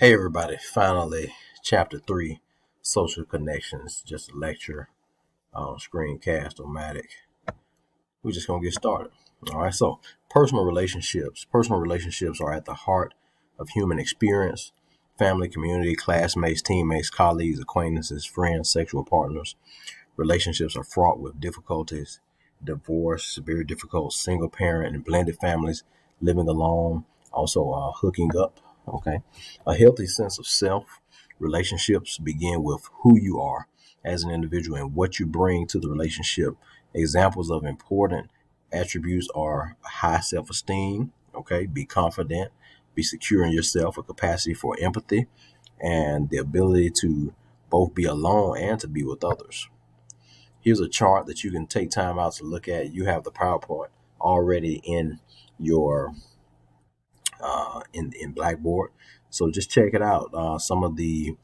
Hey everybody, finally, chapter 3, social connections, just a lecture on screencast-o-matic. We're just going to get started. All right, so personal relationships. Personal relationships are at the heart of human experience. Family, community, classmates, teammates, colleagues, acquaintances, friends, sexual partners. Relationships are fraught with difficulties. Divorce, very difficult, single parent and blended families, living alone, also hooking up. Okay. A healthy sense of self. Relationships begin with who you are as an individual and what you bring to the relationship. Examples of important attributes are high self esteem. Okay. Be confident, be secure in yourself, a capacity for empathy, and the ability to both be alone and to be with others. Here's a chart that you can take time out to look at. You have the PowerPoint already in your in Blackboard, so just check it out. Some of the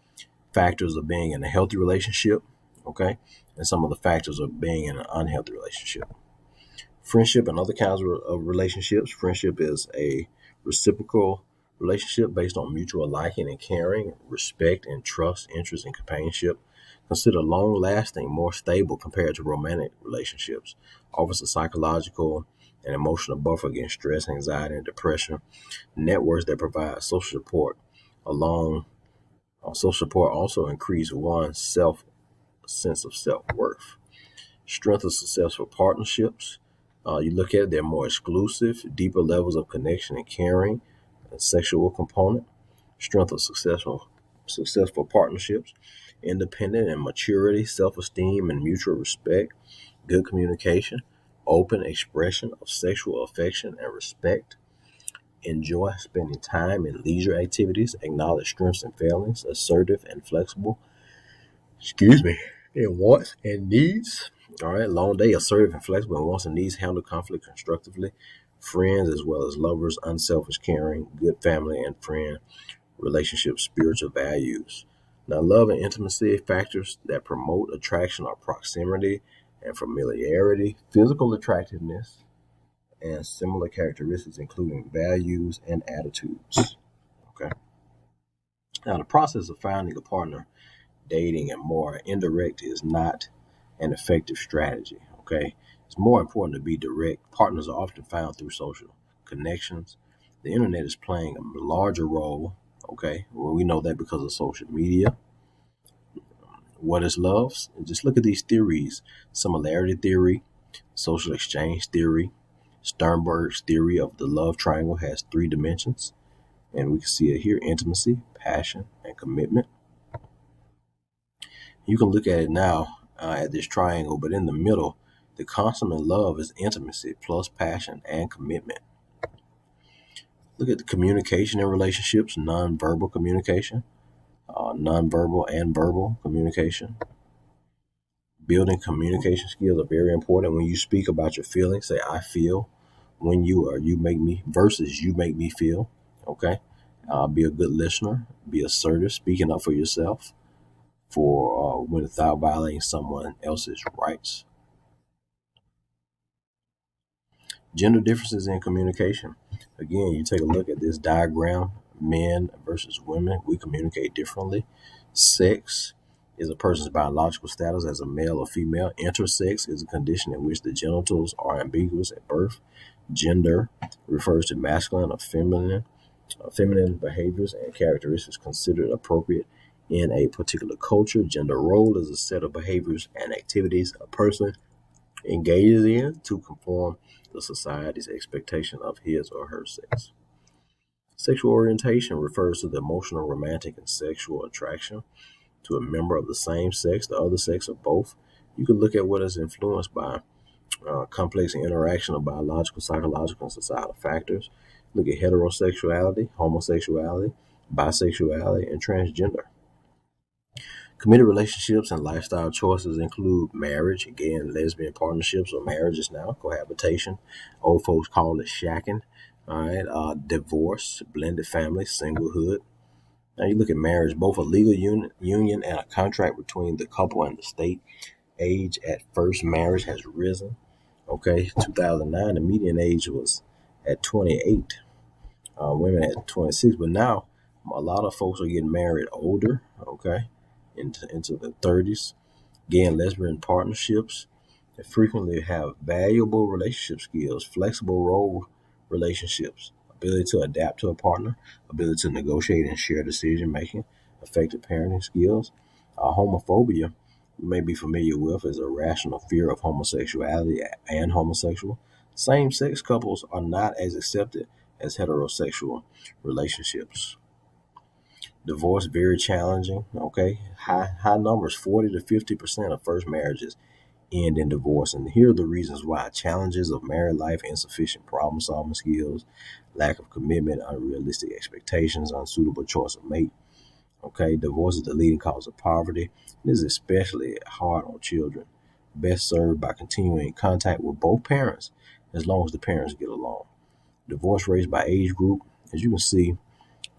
factors of being in a healthy relationship, okay, and some of the factors of being in an unhealthy relationship. Friendship and other kinds of relationships. Friendship is a reciprocal relationship based on mutual liking and caring, respect and trust, interest and companionship. Considered long lasting, more stable compared to romantic relationships. Offers a psychological and emotional buffer against stress, anxiety, and depression. Networks that provide social support along social support also increase one's sense of self worth. Strength of successful partnerships. You look at it, they're more exclusive, deeper levels of connection and caring, and sexual component. Strength of successful partnerships. Independent and maturity, self-esteem and mutual respect, good communication, open expression of sexual affection and respect. Enjoy spending time in leisure activities, acknowledge strengths and failings, assertive and flexible, excuse me, in wants and needs. All right, long day, assertive and flexible in wants and needs, handle conflict constructively. Friends as well as lovers, unselfish, caring, good family and friend relationships, spiritual values. Now, love and intimacy factors that promote attraction are proximity and familiarity, physical attractiveness, and similar characteristics, including values and attitudes. Okay. Now, the process of finding a partner, dating, and more indirect is not an effective strategy. Okay. It's more important to be direct. Partners are often found through social connections. The internet is playing a larger role. Okay. Well, we know that because of social media. What is love? Just look at these theories: similarity theory, social exchange theory. Sternberg's theory of the love triangle has three dimensions, and we can see it here: intimacy, passion, and commitment. You can look at it now at this triangle, but in the middle, the consummate love is intimacy plus passion and commitment. Look at the communication in relationships: nonverbal communication, nonverbal and verbal communication. Building communication skills are very important. When you speak about your feelings, say "I feel." When you or you make me versus you make me feel. Okay. Be a good listener. Be assertive, speaking up for yourself for without violating someone else's rights. Gender differences in communication. Again, you take a look at this diagram: men versus women. We communicate differently. Sex is a person's biological status as a male or female. Intersex is a condition in which the genitals are ambiguous at birth. Gender refers to masculine or feminine behaviors and characteristics considered appropriate in a particular culture. Gender role is a set of behaviors and activities a person engages in to conform to society's expectation of his or her sex. Sexual orientation refers to the emotional, romantic, and sexual attraction to a member of the same sex, the other sex, or both. You can look at what is influenced by complex interaction of biological, psychological, and societal factors. Look at heterosexuality, homosexuality, bisexuality, and transgender. Committed relationships and lifestyle choices include marriage, gay and lesbian partnerships, or marriages now, cohabitation. Old folks call it shacking. All right, divorce, blended family, singlehood. Now you look at marriage, both a legal union and a contract between the couple and the state. Age at first marriage has risen. Okay, 2009, the median age was at 28. Women at 26, but now A lot of folks are getting married older, okay, into the 30s, gay and lesbian partnerships. They frequently have valuable relationship skills, flexible role relationships, ability to adapt to a partner, ability to negotiate and share decision making, effective parenting skills. Homophobia, you may be familiar with, is a rational fear of homosexuality and homosexual. Same sex couples are not as accepted as heterosexual relationships. Divorce very challenging. Okay, high numbers, 40 to 50% of first marriages end in divorce, and here are the reasons why: challenges of married life, insufficient problem solving skills, lack of commitment, unrealistic expectations, unsuitable choice of mate. Okay, divorce is the leading cause of poverty. It is especially hard on children. Best served by continuing contact with both parents as long as the parents get along. Divorce rates by age group, as you can see,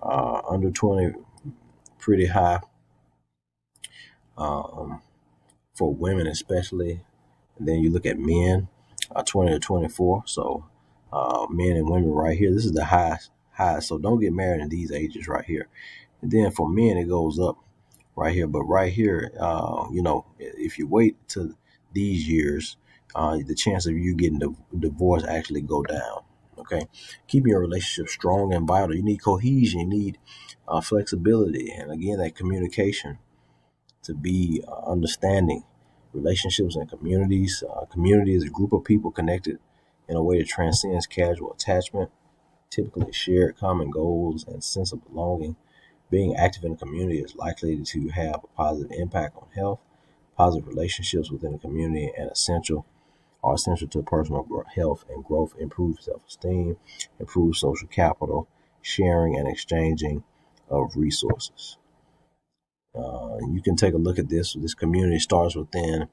under 20 pretty high, um, for women especially. And then you look at men, 20 to 24. So men and women right here, this is the highest. So don't get married in these ages right here. And then for men, it goes up right here. But right here, if you wait to these years, the chance of you getting divorced actually go down. Okay, keeping your relationship strong and vital. You need cohesion. You need flexibility, and again, that communication to be understanding. Relationships and communities. Community is a group of people connected in a way that transcends casual attachment, typically shared common goals and sense of belonging. Being active in a community is likely to have a positive impact on health. Positive relationships within the community and are essential to personal health and growth, improve self-esteem, improve social capital, sharing and exchanging of resources. You can take a look at this. This community starts within,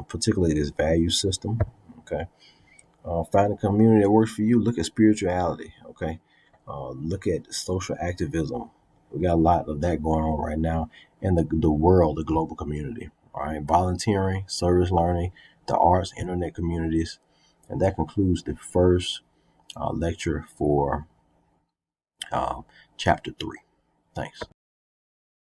particularly this value system. Okay, find a community that works for you. Look at spirituality. Okay, look at social activism. We got a lot of that going on right now in the world, the global community. All right, volunteering, service learning, the arts, internet communities, and that concludes the first lecture for chapter 3. Thanks.